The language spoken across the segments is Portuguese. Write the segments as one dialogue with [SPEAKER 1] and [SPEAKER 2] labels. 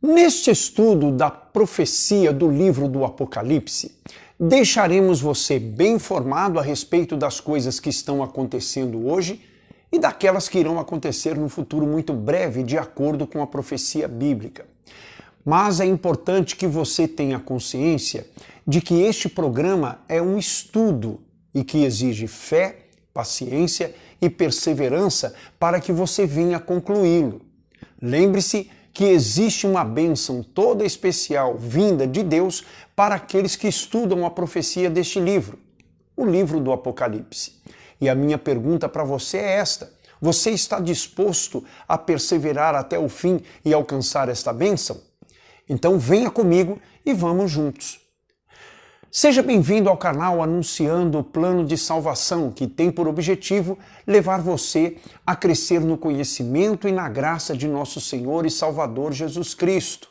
[SPEAKER 1] Neste estudo da profecia do livro do Apocalipse, deixaremos você bem informado a respeito das coisas que estão acontecendo hoje e daquelas que irão acontecer no futuro muito breve, de acordo com a profecia bíblica. Mas é importante que você tenha consciência de que este programa é um estudo e que exige fé, paciência e perseverança para que você venha concluí-lo. Lembre-se que existe uma bênção toda especial vinda de Deus para aqueles que estudam a profecia deste livro, o livro do Apocalipse. E a minha pergunta para você é esta: você está disposto a perseverar até o fim e alcançar esta bênção? Então venha comigo e vamos juntos. Seja bem-vindo ao canal anunciando o plano de salvação que tem por objetivo levar você a crescer no conhecimento e na graça de nosso Senhor e Salvador Jesus Cristo.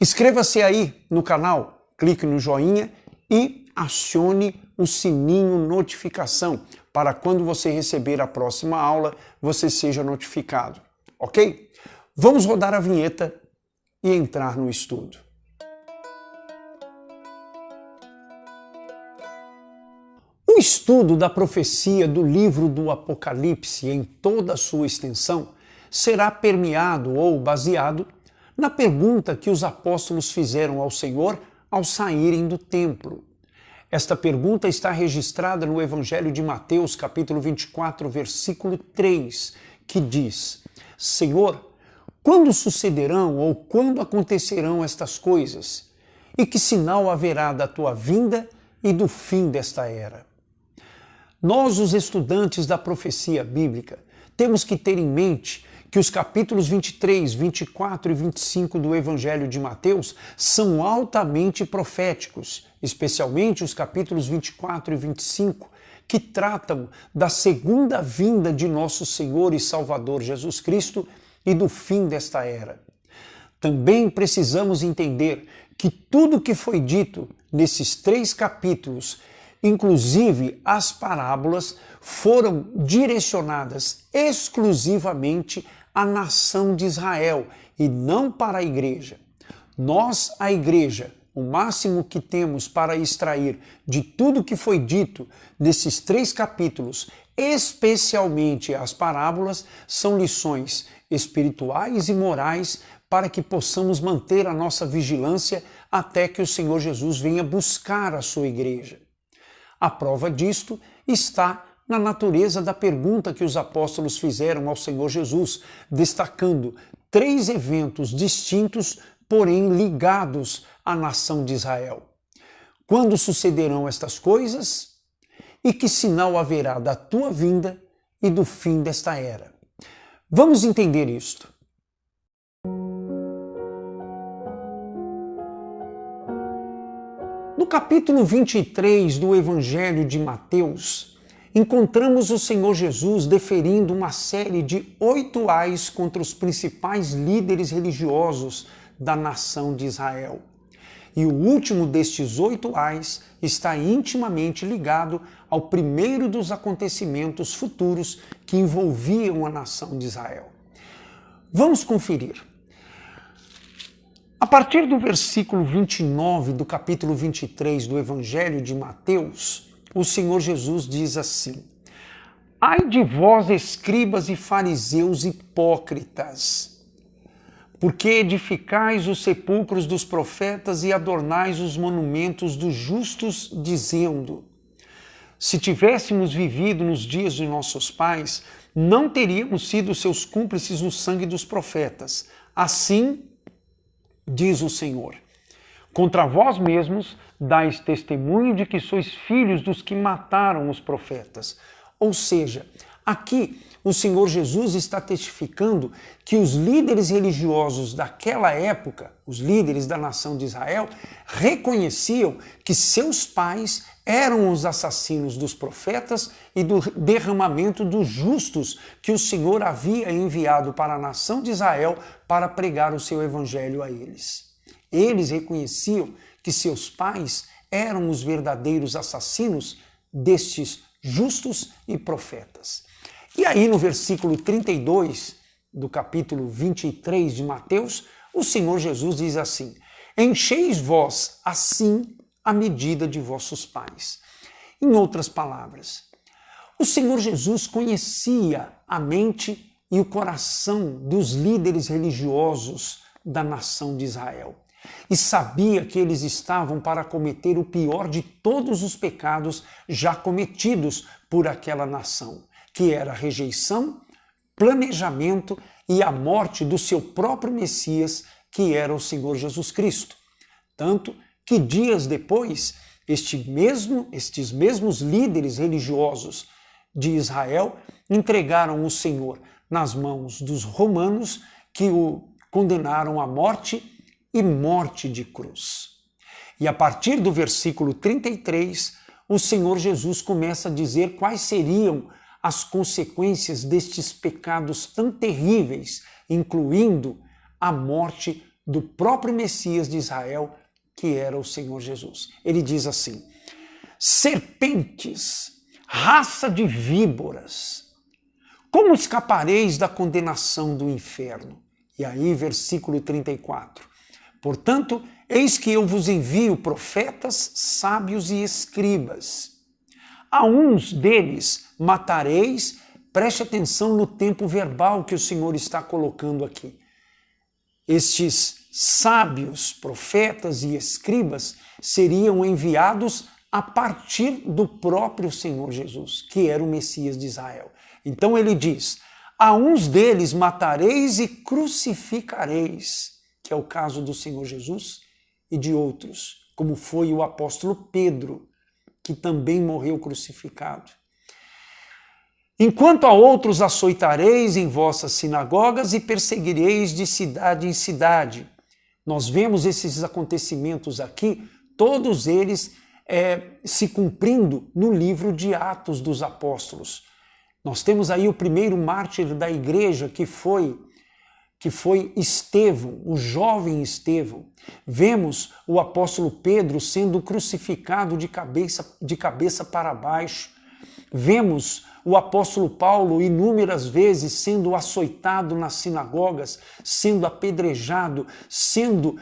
[SPEAKER 1] Inscreva-se aí no canal, clique no joinha e acione o sininho notificação para quando você receber a próxima aula você seja notificado, ok? Vamos rodar a vinheta e entrar no estudo. O estudo da profecia do livro do Apocalipse em toda a sua extensão será permeado ou baseado na pergunta que os apóstolos fizeram ao Senhor ao saírem do templo. Esta pergunta está registrada no Evangelho de Mateus, capítulo 24, versículo 3, que diz: Senhor, quando sucederão ou quando acontecerão estas coisas? E que sinal haverá da tua vinda e do fim desta era? Nós, os estudantes da profecia bíblica, temos que ter em mente que os capítulos 23, 24 e 25 do Evangelho de Mateus são altamente proféticos, especialmente os capítulos 24 e 25, que tratam da segunda vinda de nosso Senhor e Salvador Jesus Cristo e do fim desta era. Também precisamos entender que tudo que foi dito nesses 3 capítulos, inclusive as parábolas, foram direcionadas exclusivamente à nação de Israel e não para a igreja. Nós, a igreja, o máximo que temos para extrair de tudo que foi dito nesses 3 capítulos, especialmente as parábolas, são lições espirituais e morais para que possamos manter a nossa vigilância até que o Senhor Jesus venha buscar a sua igreja. A prova disto está na natureza da pergunta que os apóstolos fizeram ao Senhor Jesus, destacando 3 eventos distintos, porém ligados à nação de Israel. Quando sucederão estas coisas? E que sinal haverá da tua vinda e do fim desta era? Vamos entender isto. No capítulo 23 do Evangelho de Mateus, encontramos o Senhor Jesus deferindo uma série de 8 ais contra os principais líderes religiosos da nação de Israel. E o último destes 8 ais está intimamente ligado ao primeiro dos acontecimentos futuros que envolviam a nação de Israel. Vamos conferir. A partir do versículo 29 do capítulo 23 do Evangelho de Mateus, o Senhor Jesus diz assim: Ai de vós, escribas e fariseus hipócritas, porque edificais os sepulcros dos profetas e adornais os monumentos dos justos, dizendo: se tivéssemos vivido nos dias de nossos pais, não teríamos sido seus cúmplices no sangue dos profetas. Assim, diz o Senhor, contra vós mesmos dais testemunho de que sois filhos dos que mataram os profetas. Ou seja, aqui o Senhor Jesus está testificando que os líderes religiosos daquela época, os líderes da nação de Israel, reconheciam que seus pais eram os assassinos dos profetas e do derramamento dos justos que o Senhor havia enviado para a nação de Israel para pregar o seu evangelho a eles. Eles reconheciam que seus pais eram os verdadeiros assassinos destes justos e profetas. E aí no versículo 32 do capítulo 23 de Mateus, O Senhor Jesus diz assim: encheis vós assim a medida de vossos pais. Em outras palavras, o Senhor Jesus conhecia a mente e o coração dos líderes religiosos da nação de Israel e sabia que eles estavam para cometer o pior de todos os pecados já cometidos por aquela nação, que era a rejeição, planejamento e a morte do seu próprio Messias, que era o Senhor Jesus Cristo. Tanto que dias depois, estes mesmos líderes religiosos de Israel entregaram o Senhor nas mãos dos romanos, que o condenaram à morte e morte de cruz. E a partir do versículo 33, o Senhor Jesus começa a dizer quais seriam as consequências destes pecados tão terríveis, incluindo a morte do próprio Messias de Israel, que era o Senhor Jesus. Ele diz assim: serpentes, raça de víboras, como escapareis da condenação do inferno? E aí, versículo 34. Portanto, eis que eu vos envio profetas, sábios e escribas. A uns deles matareis, preste atenção no tempo verbal que o Senhor está colocando aqui. Estes sábios, profetas e escribas seriam enviados a partir do próprio Senhor Jesus, que era o Messias de Israel. Então ele diz: a uns deles matareis e crucificareis, que é o caso do Senhor Jesus e de outros, como foi o apóstolo Pedro, que também morreu crucificado. Enquanto a outros açoitareis em vossas sinagogas e perseguireis de cidade em cidade. Nós vemos esses acontecimentos aqui, todos eles se cumprindo no livro de Atos dos Apóstolos. Nós temos aí o primeiro mártir da igreja, que foi Estevão, o jovem Estevão. Vemos o apóstolo Pedro sendo crucificado de cabeça para baixo. Vemos o apóstolo Paulo inúmeras vezes sendo açoitado nas sinagogas, sendo apedrejado, sendo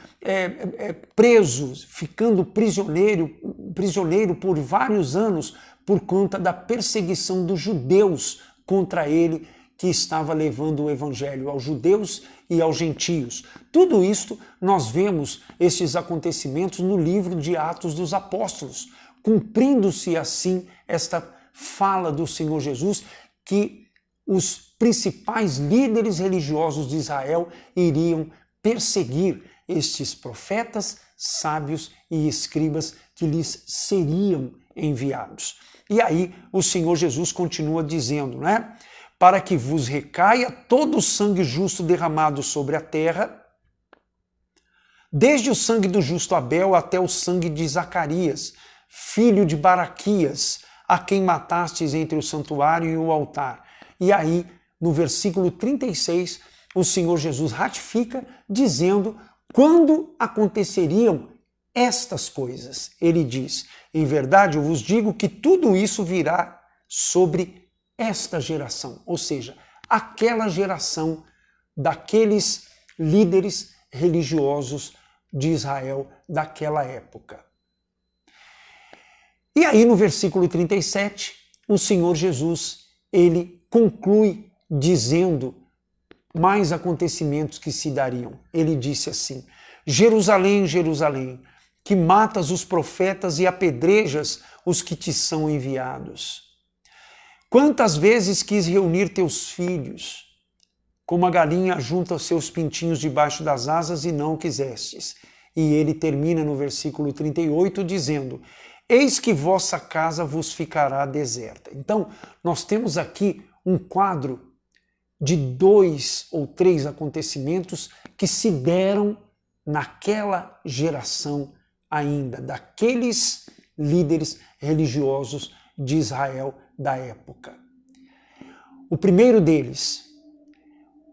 [SPEAKER 1] preso, ficando prisioneiro por vários anos por conta da perseguição dos judeus contra ele, que estava levando o evangelho aos judeus e aos gentios. Tudo isto nós vemos estes acontecimentos no livro de Atos dos Apóstolos, cumprindo-se assim esta fala do Senhor Jesus, que os principais líderes religiosos de Israel iriam perseguir estes profetas, sábios e escribas que lhes seriam enviados. E aí o Senhor Jesus continua dizendo, né? Para que vos recaia todo o sangue justo derramado sobre a terra, desde o sangue do justo Abel até o sangue de Zacarias, filho de Baraquias, a quem matastes entre o santuário e o altar. E aí, no versículo 36, o Senhor Jesus ratifica, dizendo quando aconteceriam estas coisas. Ele diz: em verdade eu vos digo que tudo isso virá sobre esta geração, ou seja, aquela geração daqueles líderes religiosos de Israel daquela época. E aí no versículo 37, o Senhor Jesus, ele conclui dizendo mais acontecimentos que se dariam. Ele disse assim: Jerusalém, Jerusalém, que matas os profetas e apedrejas os que te são enviados. Quantas vezes quis reunir teus filhos, como a galinha junta os seus pintinhos debaixo das asas, e não quisestes. E ele termina no versículo 38 dizendo: eis que vossa casa vos ficará deserta. Então, nós temos aqui um quadro de 2 ou 3 acontecimentos que se deram naquela geração ainda, daqueles líderes religiosos de Israel da época. O primeiro deles,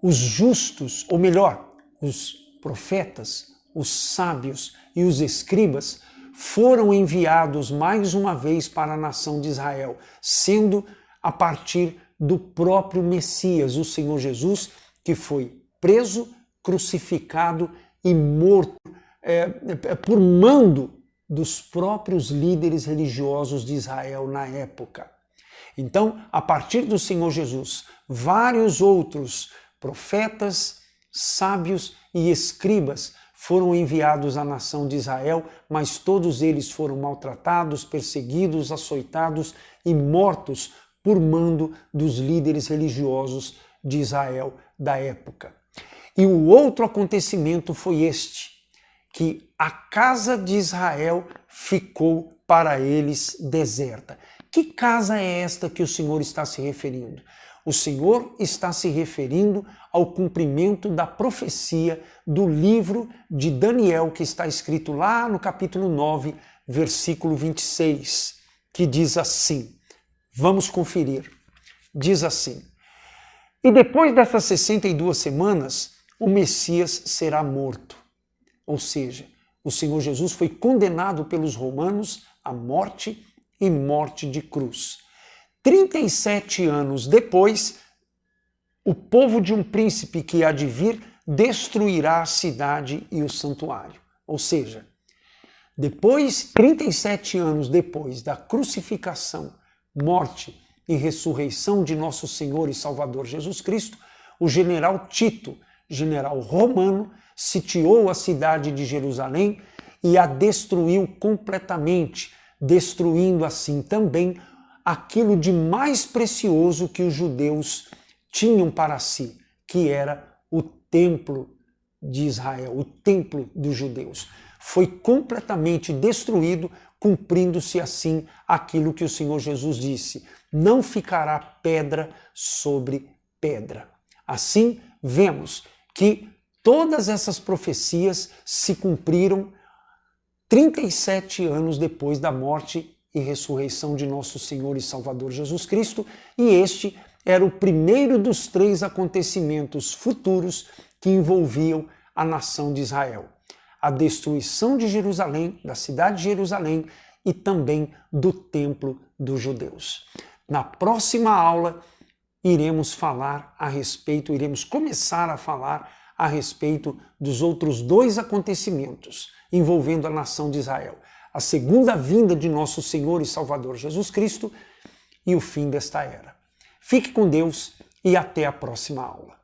[SPEAKER 1] os justos, ou melhor, os profetas, os sábios e os escribas foram enviados mais uma vez para a nação de Israel, sendo a partir do próprio Messias, o Senhor Jesus, que foi preso, crucificado e morto por mando dos próprios líderes religiosos de Israel na época. Então, a partir do Senhor Jesus, vários outros profetas, sábios e escribas foram enviados à nação de Israel, mas todos eles foram maltratados, perseguidos, açoitados e mortos por mando dos líderes religiosos de Israel da época. E o outro acontecimento foi este, que a casa de Israel ficou para eles deserta. Que casa é esta que o Senhor está se referindo? O Senhor está se referindo ao cumprimento da profecia do livro de Daniel, que está escrito lá no capítulo 9, versículo 26, que diz assim, vamos conferir, diz assim, e depois dessas 62 semanas, o Messias será morto. Ou seja, o Senhor Jesus foi condenado pelos romanos à morte e morte de cruz. 37 anos depois, o povo de um príncipe que há de vir destruirá a cidade e o santuário. Ou seja, 37 anos depois da crucificação, morte e ressurreição de nosso Senhor e Salvador Jesus Cristo, o general Tito, general romano, sitiou a cidade de Jerusalém e a destruiu completamente, destruindo assim também aquilo de mais precioso que os judeus tinham para si, que era o templo de Israel, o templo dos judeus. Foi completamente destruído, cumprindo-se assim aquilo que o Senhor Jesus disse: não ficará pedra sobre pedra. Assim, vemos que todas essas profecias se cumpriram 37 anos depois da morte e ressurreição de nosso Senhor e Salvador Jesus Cristo, e este era o primeiro dos 3 acontecimentos futuros que envolviam a nação de Israel: a destruição de Jerusalém, da cidade de Jerusalém, e também do templo dos judeus. Na próxima aula iremos começar a falar a respeito dos outros 2 acontecimentos envolvendo a nação de Israel: a segunda vinda de nosso Senhor e Salvador Jesus Cristo e o fim desta era. Fique com Deus e até a próxima aula.